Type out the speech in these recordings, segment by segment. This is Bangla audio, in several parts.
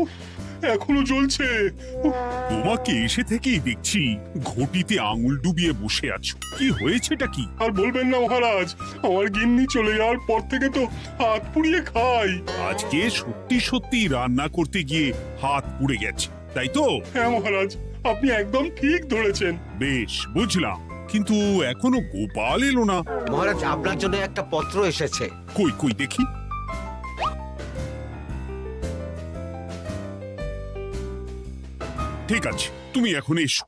উফ, এখনো জ্বলছে। উফ, তোমাকে এসে থেকেই দেখছি ঘটিতে আঙুল ডুবিয়ে বসে আছো। কি হয়েছেটা কি? আর বলবেন না মহারাজ, আমার গিন্নি চলে যাওয়ার পর থেকে তো হাত পুড়িয়ে খাই। আজকে সত্যি সত্যি রান্না করতে গিয়ে হাত পুড়ে গেছে, তাই তো? হ্যাঁ মহারাজ, আপনি একদম ঠিক ধরেছেন। বেশ, বুঝলাম, কিন্তু এখনো গোপাল এলো না। মহারাজ, আপনার জন্য একটা পত্র এসেছে। কই কই দেখি। ঠিক আছে, তুমি এখন এসো।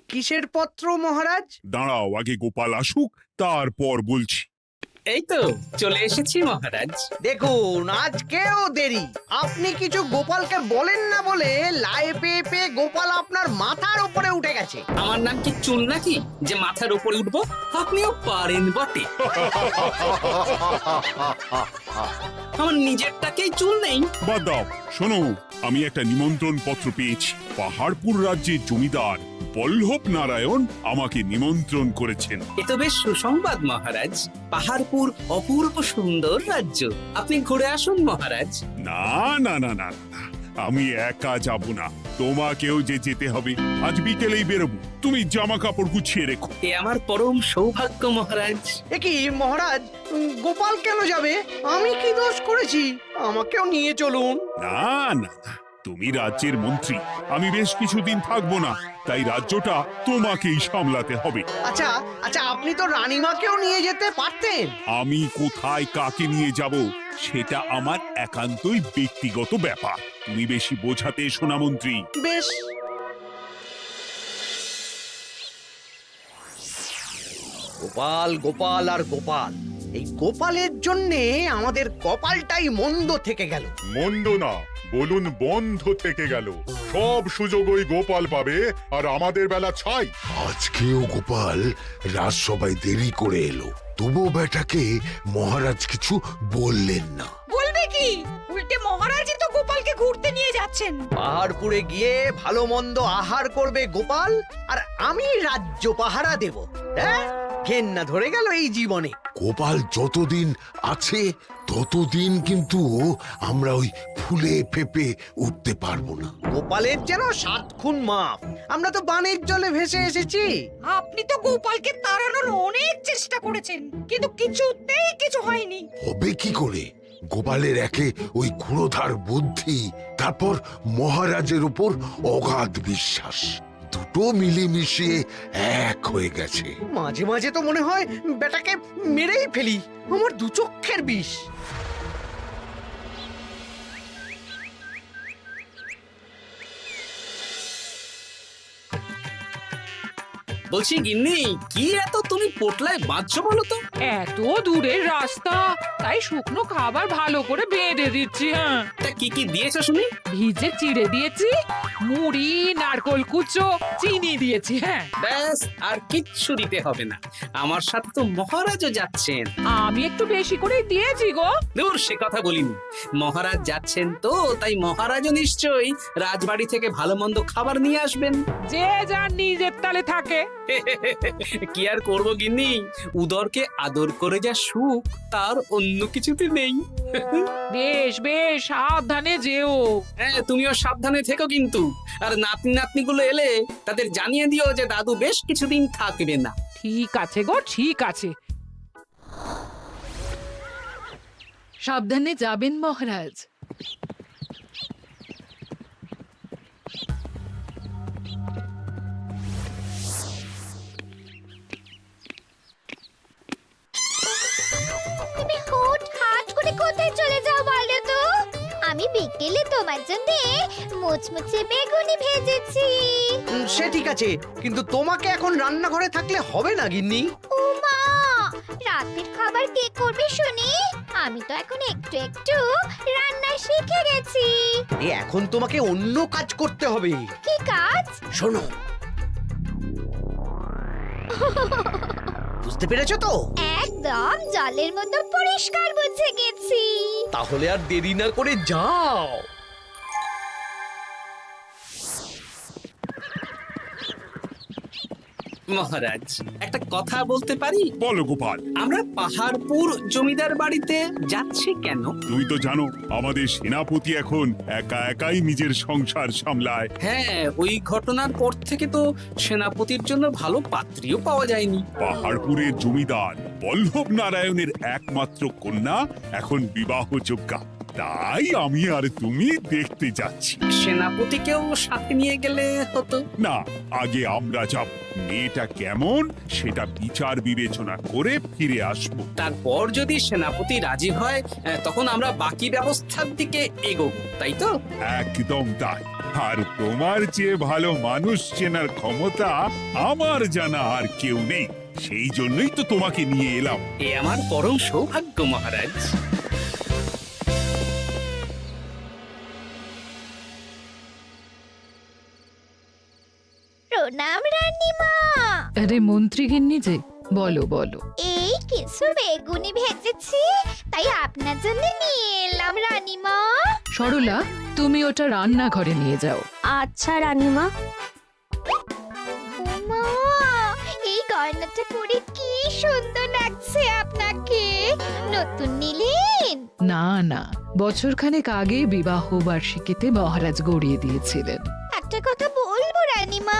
কিসের পত্র মহারাজ? দাঁড়াও, আগে গোপাল আসুক, তারপর বলছি। এই তো চলে এসেছি মহারাজ। দেখুন, আজকেও দেরি। আপনি কিছু গোপালকে বলেন না বলে লাই পেয়ে পেয়ে গোপাল আপনার মাথার উপরে উঠে গেছে। আমার নাম কি চুল নাকি যে মাথার উপরে উঠবো? আপনিও পারেন বটে। আমার নিজেরটাকেই চুল নেই। বাদ দাও, শোনো, আমি একটা নিমন্ত্রণ পত্র পেয়েছি। পাহাড়পুর রাজ্যের জমিদার বল্লভ নারায়ণ আমাকে নিমন্ত্রণ করেছেন। এ তো বেশ সুসংবাদ মহারাজ। পাহাড়পুর অপূর্ব সুন্দর রাজ্য, আপনি ঘুরে আসুন মহারাজ। না না না না না, আমি একা যাব না, তোমাকেও যে যেতে হবে। আজ বিকেলেই বেরোবো, তুমি জামা কাপড় গুছিয়ে রেখো। এ আমার পরম সৌভাগ্য মহারাজ। এ কি মহারাজ, গোপাল কেন যাবে? আমি কি দোষ করেছি? আমাকেও নিয়ে চলুন। না না না, তুমি রাজ্যের মন্ত্রী, আমি বেশ কিছুদিন থাকবো না, তাই রাজ্যটা তোমাকেই সামলাতে হবে। আচ্ছা আচ্ছা, আপনি তো রানীমাকেও নিয়ে যেতে পারতেন। আমি কোথায় কাকে নিয়ে যাব সেটা আমার একান্তই ব্যক্তিগত ব্যাপার। তুমি বেশি বোঝাতে এসো না মন্ত্রী। বেশ। গোপাল গোপাল আর গোপাল, এই গোপালের জন্যে আমাদের কপালটাই মন্দ থেকে গেল। মন্দ না, বলুন বন্ধ থেকে গেল। সব সুযোগ ওই গোপাল পাবে, আর আমাদের বেলা ছাই। আজকেও গোপাল রাজসভায় দেরি করে এলো, তবুও বেটাকে মহারাজ কিছু বললেন না। বলবে কি? উল্টে মহারাজই তো গোপালকে ঘুরতে নিয়ে যাচ্ছেন। পাহাড়পুরে গিয়ে ভালো মন্দ আহার করবে গোপাল, আর আমি রাজ্য পাহারা দেব। হ্যাঁ, ঘেন্না ধরে গেল এই জীবনে। গোপাল যতদিন আছে ততদিন কিন্তু আমরা ওই ফুলে ফেপে উঠতে পারবো না। গোপালের যেন 7 খুন মাপ। আমরা তো বানের জলে ভেসে এসেছি। আপনি তো গোপালকে তাড়ানোর অনেক চেষ্টা করেছেন, কিন্তু কিছুতেই কিছু হয়নি। হবে কি করে? গোপালের একে ওই ক্ষুরোধার বুদ্ধি, তারপর মহারাজের উপর অগাধ বিশ্বাস, দুটো মিলেমিশে এক হয়ে গেছে। মাঝে মাঝে তো মনে হয় বেটাকে মেরেই ফেলি। আমার দু চক্ষের বিষ। বলছি গিন্নি, কি এত তুমি পোটলায় বাঁধছো বলো তো? এত দূরের রাস্তা, তাই শুকনো খাবার ভালো করে বেঁধে দিচ্ছি। হ্যাঁ, তা কি কি দিয়েছো শুনি? ভিজে চিড়ে দিয়েছি, মুড়ি, নারকোল কুচো, চিনি দিয়েছি। হ্যাঁ, ব্যাস, আর কিচ্ছু দিতে হবে না। আমার সাথে তো মহারাজও যাচ্ছেন। আমি একটু বেশি করে দিয়েছি গো। দূর, সে কথা বলিনি। মহারাজ যাচ্ছেন তো, তাই মহারাজও নিশ্চয়ই রাজবাড়ি থেকে ভালো মন্দ খাবার নিয়ে আসবেন। যে যার নিজের তালে থাকে। কি আর করবো গিন্নি, উদরকে আদর করে যা সুখ তার অন্য কিছুতে নেই। বেশ বেশ, সাবধানে যেও। হ্যাঁ, তুমিও সাবধানে থেকো কিন্তু। আর নাতনি নাতনিগুলো এলে তাদের জানিয়ে দিও যে দাদু বেশ কিছুদিন থাকবে না। ঠিক আছে গো, ঠিক আছে। সাবধানে যাবেন মহারাজ। তুমি হুটহাট করে কোথায় চলে যাও বলো তো? আমি বিকেলে তোমার জন্য মুচমুচে বেগুনি ভেজেছি। সে ঠিক আছে, কিন্তু তোমাকে এখন রান্নাঘরে থাকলে হবে না গিন্নি। ও মা, রাতের খাবার কে করবে শুনি? আমি তো এখন একটু একটু রান্না শিখে গেছি। এখন তোমাকে অন্য কাজ করতে হবে। কি কাজ? শোনো, বুঝতে পেরেছো তো? একদম জলের মতো পরিষ্কার বুঝে গেছি। তাহলে আর দেরি না করে যাও। মহারাজ একটা কথা বলতে পারি? বলো গোপাল। আমরা পাহাড়পুর জমিদার বাড়িতে যাচ্ছি কেন? তুমি তো জানো আমাদের সেনাপতি এখন একা একাই নিজের সংসার সামলায়। হ্যাঁ, ওই ঘটনার পর থেকে তো সেনাপতির জন্য ভালো পাত্রীও পাওয়া যায়নি। পাহাড়পুরের জমিদার বল্লভ নারায়ণের একমাত্র কন্যা এখন বিবাহযোগ্যা, তাই আমি আর তুমি দেখতে যাচ্ছি। সেনাপতিকেও সাথে নিয়ে গেলে হতো। না, আগে আমরা যাব, মেয়েটা কেমন সেটা বিচার বিবেচনা করে ফিরে আসবো। তারপর যদি সেনাপতি রাজি হয় তখন আমরা বাকি ব্যবস্থার দিকে এগোবো, তাই তো? একদম তাই। আর তোমার চেয়ে ভালো মানুষ চেনার ক্ষমতা আমার জানা আর কেউ নেই, সেই জন্যই তো তোমাকে নিয়ে এলাম। এ আমার পরম সৌভাগ্য মহারাজ। প্রণাম রানীমা। আরে মন্ত্রী গিন্নি যে, বলো বলো। এই কিছু বেগুনি ভেজেছি, তাই আপনার জন্য নিয়ে এলাম রানীমা। সরলা, তুমি ওটা রান্নাঘরে নিয়ে যাও। আচ্ছা রানীমা। ওমা, এই গয়নাটা পরে কি সুন্দর লাগছে আপনাকে। নতুন নিলেন? না না, বছরখানেক আগে বিবাহ বার্ষিকীতে মহারাজ গড়িয়ে দিয়েছিলেন। একটা কথা বলবো রানীমা?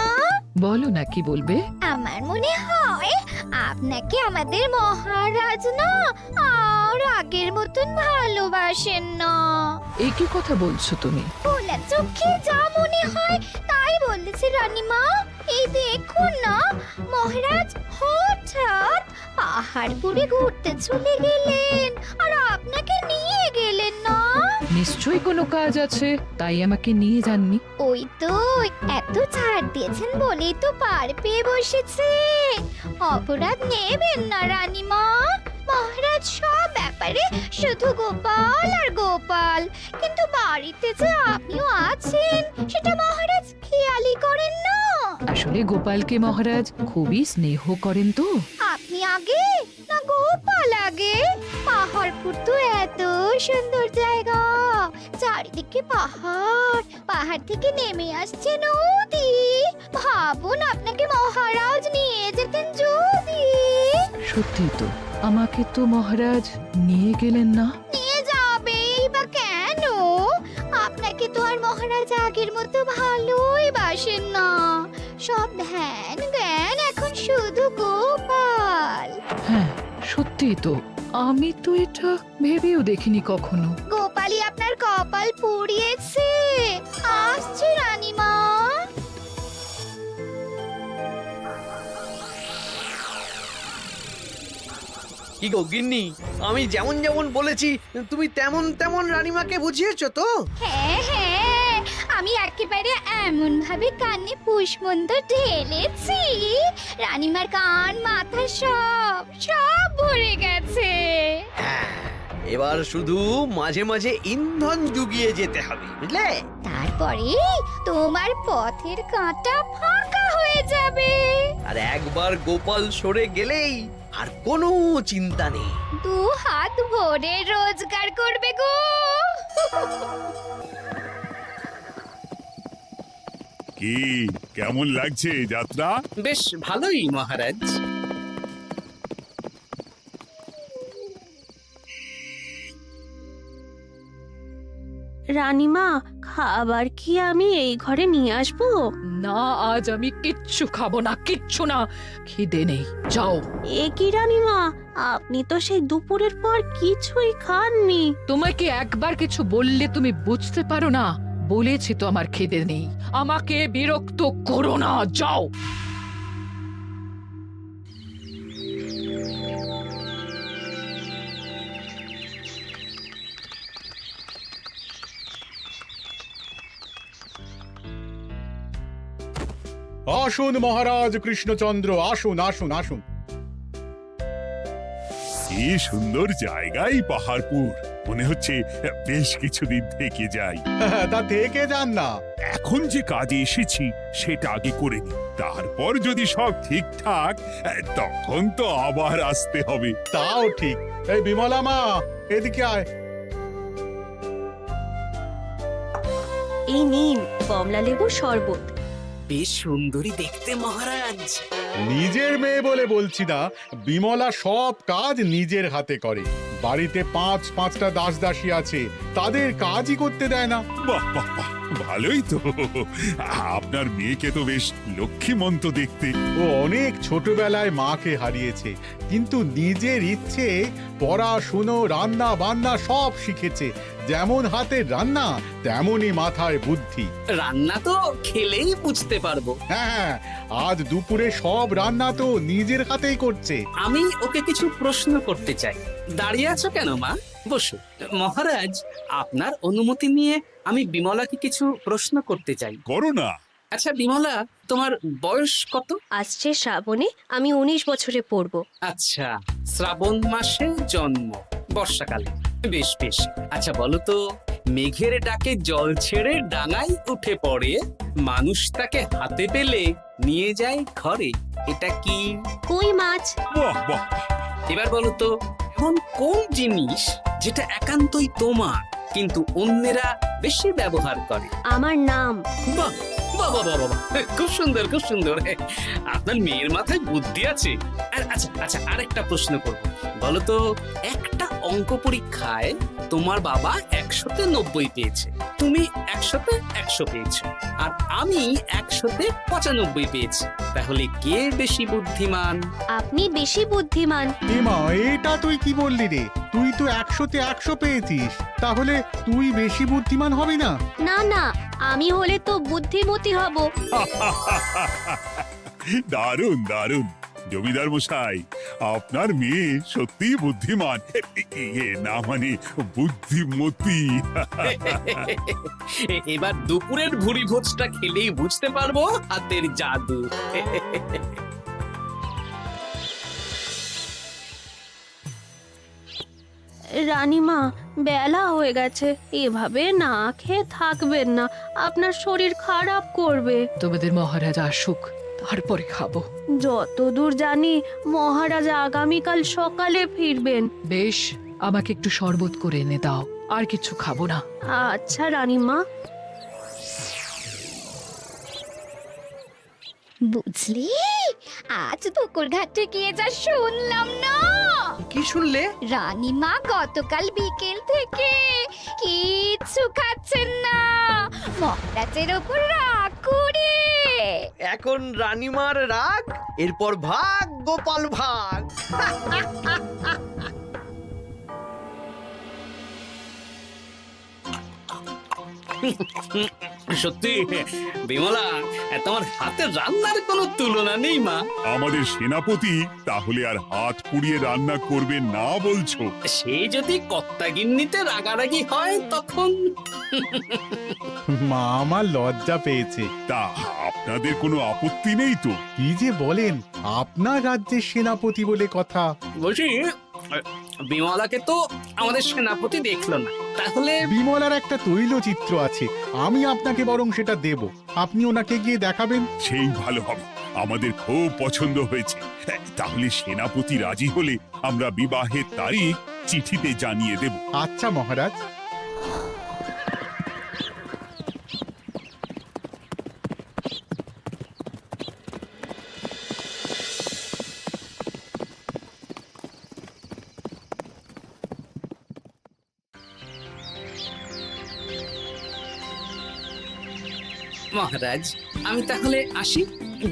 বলো না, কি বলবে? আমার মনে হয় আপনাকে আমাদের মহারাজ না আর আগের মতন ভালোবাসেন না। এই কি কথা বলছো তুমি? খোলা চোখে যা মনে হয় তাই বলেছে রানীমা। এই দেখুন না, মহারাজ হঠাৎ পাহাড়পুরে ঘুরতে চলে গেলেন আর আপনাকে নিয়ে গেলেন না। নিশ্চয়ই কোনো কাজ আছে, তাই আমাকে নিয়ে যাননি। ওই তো, এত ছাড় দিয়েছেন বলেই তো পার পেয়ে বসেছে। অপরাধ নেবেন না রানীমা। মহারাজ সব ব্যাপারে শুধু গোপাল আর গোপাল, কিন্তু বাড়িতে যে আপনিও আছেন সেটা মহারাজ খেয়ালই করেন না। আসলে গোপালকে মহারাজ খুবই স্নেহ করেন তো। আপনি আগে না গোপাল আগে? পাহাড়পুর তো এত সুন্দর জায়গা, চারিদিকে পাহাড়, পাহাড় থেকে নেমে আসছে নদী। ভাবুন আপনাকে মহারাজ নিয়ে যেতেন যদি। সত্যি তো, আমাকে তো মহারাজ নিয়ে গেলেন না। নিয়ে যাবেই বা কেন? আপনাকে তো আর মহারাজ আগের মতো ভালোই বাসেন না। সব ধ্যান জ্ঞান এখন শুধু গোপাল। হ্যাঁ, সত্যি তো, আমি তো এটা ভেবেও দেখিনি কখনো। গোপালই আপনার কপাল পুড়িয়েছে। আসছে রানীমা। কি গো গিন্নি, আমি যেমন যেমন বলেছি তুমি তেমন তেমন রানীমাকে বুঝিয়েছো তো? হ্যাঁ হ্যাঁ, আমি একেবারে এমন ভাবে কানে পুষ্পমন্ত ঢেলেছি, রানীমার কান মাথা সব সব ভরে গেছে। এবার শুধু মাঝে মাঝে ইন্ধন জুগিয়ে যেতে হবে, বুঝলে? তারপরে তোমার পথের কাঁটা ফাঁকা হয়ে যাবে। আর একবার গোপাল সরে গেলেই আর কোনো চিন্তা নেই। দু হাত ভরে রোজগার করবে গো। কি কেমন লাগছে যাত্রা? বেশ ভালোই মহারাজ। রানীমা, খাবার কি আমি এই ঘরে নিয়ে আসবো? না, আজ আমি কিচ্ছু খাবো না, কিচ্ছু না, খিদে নেই, যাও। এ কি রানীমা, আপনি তো সেই দুপুরের পর কিছুই খাননি। তোমাকে একবার কিছু বললে তুমি বুঝতে পারো না? বলেছি তো আমার খিদে নেই, আমাকে বিরক্ত করো না, যাও। আসুন মহারাজ কৃষ্ণচন্দ্র, আসুন আসুন আসুন। কি সুন্দর জায়গাই পাহাড়পুর, মনে হচ্ছে বেশ কিছুদিন থেকে যাই। তা থেকে যান না। এখন যে কাজে এসেছি সেটা আগে করে নি, তারপর যদি সব ঠিকঠাক তখন তো আবার আসতে হবে। তাও ঠিক। এই বিমলা মা, এদিকে আয়। এই নিন কমলা লেবুর শরবত। বেশ সুন্দরী দেখতে মহারাজ। নিজের মেয়ে বলে বলছি না, বিমলা সব কাজ নিজের হাতে করে। বাড়িতে পাঁচটা দাসী আছে, তাদের কাজই করতে দেয় না। বাহ বাহ বাহ, ভালোই তো। আপনার মেয়েকে তো বেশ লক্ষ্মীমন্ত দেখতে। ও অনেক ছোটবেলায় মাকে হারিয়েছে, কিন্তু নিজের ইচ্ছে পড়াশুনো রান্না বান্না সব শিখেছে। যেমন হাতের রান্না তেমনই মাথায় বুদ্ধি। রান্না তো খেলেই বুঝতে পারবো। হ্যাঁ, আজ দুপুরে সব রান্না তো নিজের হাতেই করছে। আমি ওকে কিছু প্রশ্ন করতে চাই। দাঁড়িয়ে আছো কেন মা? বসো। মহারাজ, আপনার অনুমতি নিয়ে আমি বিমলাকে কিছু প্রশ্ন করতে চাই। করো না। আচ্ছা বিমলা, তোমার বয়স কত? আসছে শ্রাবণে আমি 19 বছরে পড়ব। আচ্ছা, শ্রাবণ মাসে জন্ম, বর্ষাকালে। বেশ বেশ। আচ্ছা বলো তো, মেঘের ডাকে জল ছেড়ে ডাঙায় উঠে পড়ে, মানুষ তাকে হাতে পেলে নিয়ে যায় ঘরে, এটা কি? কই মাছ। বাহ বাহ। এবার বলো তো, এমন কোন জিনিস যেটা একান্তই তোমার কিন্তু অন্যেরা বেশি ব্যবহার করে? আমার নাম। বাহ বাহ বাহ বাহ বাহ, খুব সুন্দর খুব সুন্দর। আপনার মেয়ের মাথায় বুদ্ধি আছে। আচ্ছা আচ্ছা, আরেকটা প্রশ্ন করব। বলো তো, একটা অঙ্ক পরীক্ষায় তোমার বাবা 100-তে 90 পেয়েছে, তুমি 100-তে 100 পেয়েছো, আর আমি 100-তে 95 পেয়েছি। তাহলে কে বেশি বুদ্ধিমান? আপনি বেশি বুদ্ধিমান। এমা, এটা তুই কি বললি রে? তুই তো 100-তে 100 পেয়েছিস, তাহলে তুই বেশি বুদ্ধিমান হবি না? না না, আমি হলে তো বুদ্ধিমতী হব। দারুণ দারুণ। জমিদার মশাই, আপনার মেয়ে সত্যিই বুদ্ধিমান। না মানে বুদ্ধিমতী। এবার দুপুরের ভুরি ভোজটা খেলেই বুঝতে পারবো হাতের জাদু। রানীমা, বেলা হয়ে গেছে, এভাবে না খেয়ে থাকবেন না, আপনার শরীর খারাপ করবে। তোমাদের মহারাজ আসুক, তারপরে খাবো। যতদূর জানি মহারাজ আগামীকাল সকালে ফিরবেন। বেশ, আমাকে একটু শরবত করে এনে দাও, আর কিছু খাবো না। আচ্ছা রানীমা। বুঝলি, আজ পুকুর ঘাটে গিয়ে যা শুনলাম না। কি শুনলে? রানীমা গতকাল বিকেল থেকে কিচ্ছু খাচ্ছেন না, মহারাজের ওপর রাগ করে। এখন রানীমার রাগ, এরপর ভাগ গোপাল ভাগ। সত্যি বিমলা, তোমার হাতের রান্নার কোনো তুলনা নেই মা। আমাদের সেনাপতি তাহলে আর হাত পুড়িয়ে রান্না করবে না বলছো? সে যদি কর্তাগিন্নিতে রাগারাগি হয় তখন। মা আমার লজ্জা পেয়েছে। তা আপনাদের কোনো আপত্তি নেই তো? কি যে বলেন, আপনার রাজ্যের সেনাপতি বলে কথা। বলছি, বিমলাকে তো আমাদের সেনাপতি দেখলো না, তাহলে? বিমলার একটা তৈলচিত্র আছে, আমি আপনাকে বরং সেটা দেব, আপনি ওনাকে গিয়ে দেখাবেন। সেই ভালো হবে, আমাদের খুব পছন্দ হয়েছে। তাহলে সেনাপতি রাজি হলে আমরা বিবাহের তারিখ চিঠিতে জানিয়ে দেব। আচ্ছা মহারাজ। মহারাজ, আমি তাহলে আসি।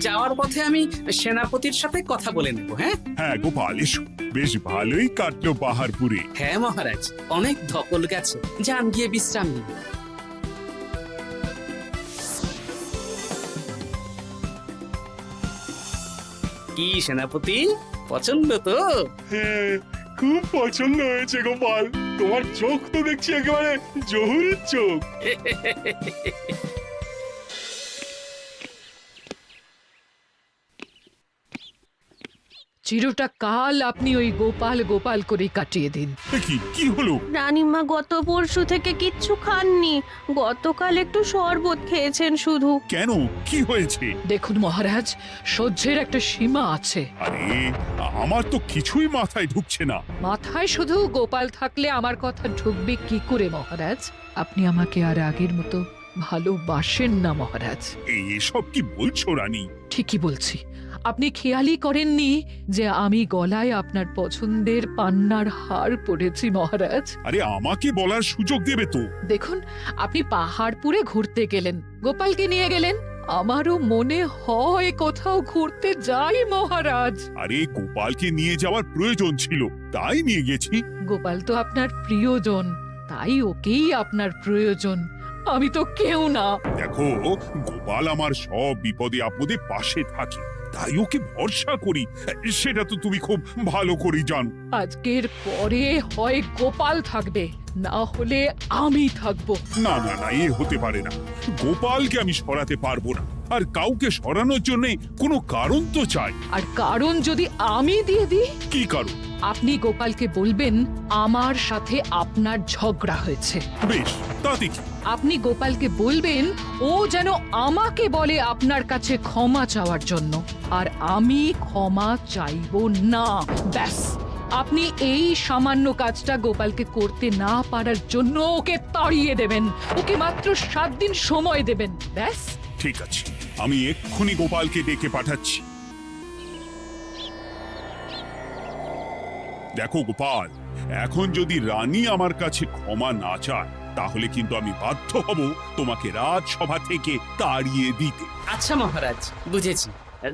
যাওয়ার পথে আমি সেনাপতির সাথে কথা বলে নেব। হ্যাঁ হ্যাঁ গোপাল, এসো। বেশ ভালোই কাটলো পাহাড়পুরে। হ্যাঁ মহারাজ, অনেক ধকল গেছে, যান গিয়ে বিশ্রাম নিন। কি সেনাপতি, পছন্দ তো? হ্যাঁ, খুব পছন্দ হয়েছে গোপাল। তোমার চোখ তো দেখছি একেবারে জহুরির চোখ। চিরটা কাল আপনি ওই গোপাল গোপাল করে কাটিয়ে দিন। কি হলো? রানীমা গত পরশু থেকে কিচ্ছু খাননি, গতকাল একটু শরবত খেয়েছেন শুধু। কেন, কি হয়েছে? দেখুন মহারাজ, সহ্যের একটা সীমা আছে। আরে, আমার তো কিছুই মাথায় ঢুকছে না। মাথায় শুধু গোপাল থাকলে আমার কথা ঢুকবে কি করে মহারাজ? আপনি আমাকে আর আগের মতো ভালোবাসেন না মহারাজ। এসব কি বলছো রানী? ঠিকই বলছি। আপনি খেয়ালই করেননি যে আমি গলায় আপনার পছন্দের পান্নার হার পরেছি মহারাজ। আরে আমাকে বলার সুযোগ দেবে তো। দেখুন, আপনি পাহাড়পুরে ঘুরতে গেলেন, গোপালকে নিয়ে গেলেন। আমারও মনে হয় কোথাও ঘুরতে যাই মহারাজ। আরে গোপালকে নিয়ে যাওয়ার প্রয়োজন ছিল, তাই নিয়ে গেছি। গোপাল তো আপনার প্রিয়জন, তাই ওকেই আপনার প্রয়োজন। আমি তো কেউ না। দেখো, গোপাল আমার সব বিপদে আপদে পাশে থাকে, তাই ওকে ভরসা করি। সেটা তো তুমি খুব ভালো করে জানো। আজকের পরে হয় গোপাল থাকবে, না হলে আমি থাকবো। না না না, এ হতে পারে না। গোপালকে আমি সরাতে পারবো না, আর কাউকে সরানোর জন্য কোনো কারণ তো চাই। আর কারণ যদি আমি দিয়ে দিই? কি কারণ? আপনি গোপালকে বলবেন আমার সাথে আপনার ঝগড়া হয়েছে। বেশ, তাতে কি? আপনি গোপালকে বলবেন ও যেন আমাকে বলে আপনার কাছে ক্ষমা চাওয়ার জন্য, আর আমি ক্ষমা চাইবো না। ব্যাস, আপনি এই সামান্য কাজটা গোপালকে করতে না পারার জন্য ওকে তাড়িয়ে দেবেন। ওকে মাত্র 7 দিন সময় দেবেন। ব্যাস। ঠিক আছে, আমি এক্ষুনি গোপালকে ডেকে পাঠাচ্ছি। দেখো গোপাল, এখন যদি রানী আমার কাছে ক্ষমা না চায়, তাহলে কিন্তু আমি বাধ্য হব তোমাকে রাজসভা থেকে তাড়িয়ে দিতে। আচ্ছা মহারাজ, বুঝেছি।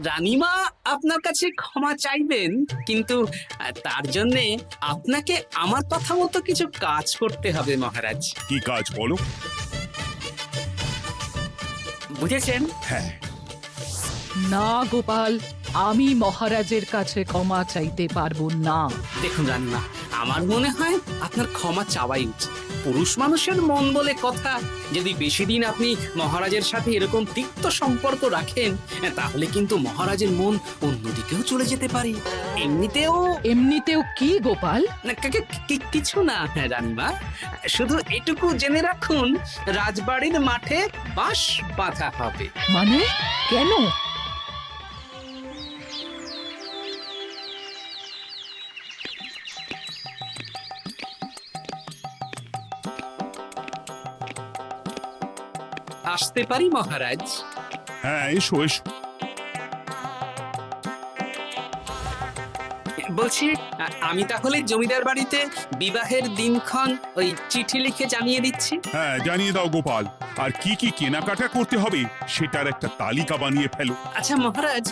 রানীমা আপনার কাছে ক্ষমা চাইবেন, কিন্তু তার জন্য আপনাকে আমার কথা মতো কিছু কাজ করতে হবে মহারাজ। কি কাজ বলো? বুঝেছেন? হ্যাঁ। না গোপাল, আমি মহারাজের কাছে ক্ষমা চাইতে পারবো না। দেখুন রানীমা, আমার মনে হয় আপনার ক্ষমা চাওয়াই উচিত। পুরুষ মানুষের মন বলে কথা, যদি বেশি দিন আপনি মহারাজের সাথে এরকম তিক্ত সম্পর্ক রাখেন, তাহলে কিন্তু মহারাজের মন অন্যদিকেও চলে যেতে পারে। এমনিতেও কি গোপাল? কিছু না রানীমা, শুধু এটুকু জেনে রাখুন, রাজবাড়ির মাঠে বাঁশ বাঁধা হবে। মানে কেন? আসতে পারি মহারাজ? হ্যাঁ, এসো এসো। বলছি, আমি তাহলে জমিদার বাড়িতে বিবাহের দিনক্ষণ ওই চিঠি লিখে জানিয়ে দিচ্ছি। হ্যাঁ, জানিয়ে দাও গোপাল। আর কি কি কেনাকাটা করতে হবে সেটার একটা তালিকা বানিয়ে ফেলো। আচ্ছা মহারাজ,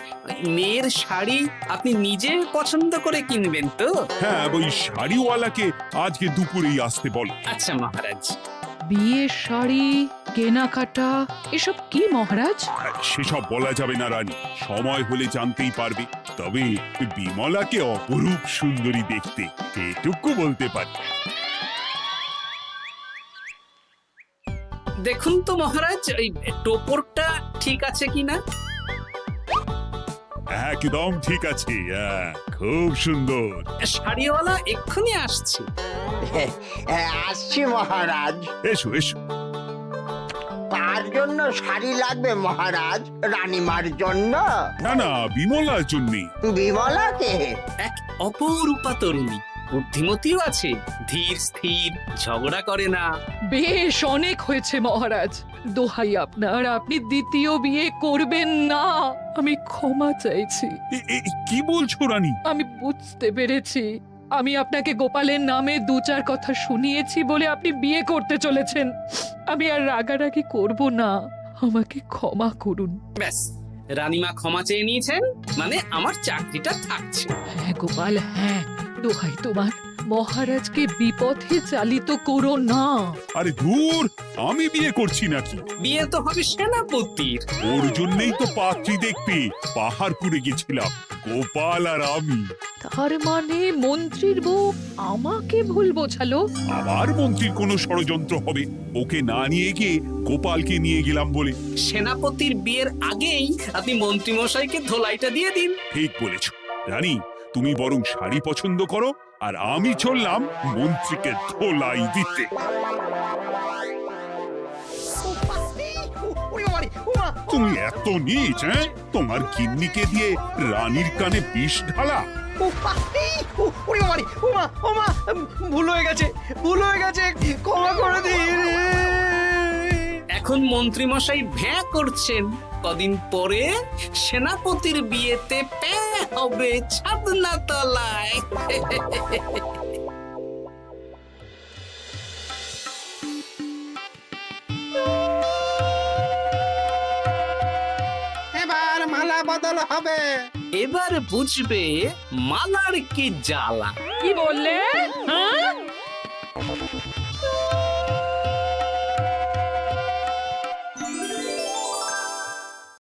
মেয়ের শাড়ি আপনি নিজে পছন্দ করে কিনবেন তো? হ্যাঁ, ওই শাড়িওয়ালাকে আজকে দুপুরেই আসতে বলো। আচ্ছা মহারাজ। বিয়ের শাড়ি, কেনাকাটা, এসব কি মহারাজ? সেসব বলা যাবে না রানী, সময় হলে জানতেই পারবে। তবে বিমলাকে অপরূপ সুন্দরী দেখতে, এটুকু বলতে পারি। দেখুন তো মহারাজ, ওই টোপরটা ঠিক আছে কিনা? একদম ঠিক আছে, খুব সুন্দর। শাড়িওয়ালা এক্ষুনি আসছে। আসছি মহারাজ। এসো এসো। তার জন্য শাড়ি লাগবে মহারাজ? রানীমার জন্য? না না, বিমলার জন্য। বিমলাকে? এক অপরূপা তরুণী, বুদ্ধিমতীও আছে, ধীর স্থির, ঝগড়া করে না। বেশ, অনেক হয়েছে মহারাজ। দোহাই আপনার, আপনি দ্বিতীয় বিয়ে করবেন না। আমি ক্ষমা চাইছি। কি বলছো রানী? আমি বুঝতে পেরেছি, আমি আপনাকে গোপালের নামে 2-4 কথা শুনিয়েছি বলে আপনি বিয়ে করতে চলেছেন। আমি আর রাগারাগি করব না, আমাকে ক্ষমা করুন। ব্যাস, রানীমা ক্ষমা চেয়ে নিয়েছেন, মানে আমার চাকরিটা থাকছে। হ্যাঁ গোপাল, হ্যাঁ, দোহাই তোমার, মহারাজকে বিপথে চালিত করো না। আরে ধুর, আমি বিয়ে করছি নাকি? বিয়ে তো হবে সেনাপতির। ওর জন্যই তো পাত্রী দেখতে পাহাড়পুরে গেছিলাম, গোপাল আর আমি। তার মানে মন্ত্রীর বউ আমাকে ভুল বোঝালো? আবার মন্ত্রীর কোনো ষড়যন্ত্র হবে, ওকে না নিয়ে গিয়ে গোপালকে নিয়ে গেলাম বলে। সেনাপতির বিয়ের আগেই আপনি মন্ত্রী মশাইকে ধোলাইটা দিয়ে দিন। ঠিক বলেছ রানী, তুমি বরং শাড়ি পছন্দ করো, আর আমি চললাম মন্ত্রীকে ধোলাই দিতে। তুমি এত নীচ, হ্যাঁ? তোমার গিন্নিকে দিয়ে রানীর কানে বিষ ঢালা। ভুল হয়ে গেছে, ক্ষমা করে দিন। এখন মন্ত্রীমশাই ভ্যাঁ করছেন, কদিন পরে সেনাপতির বিয়েতে প্যাঁ হবে ছাদনা তলায়। এবার মালা বদল হবে। এবার বুঝবে মালার কি জ্বালা। কি বললে? হ্যাঁ?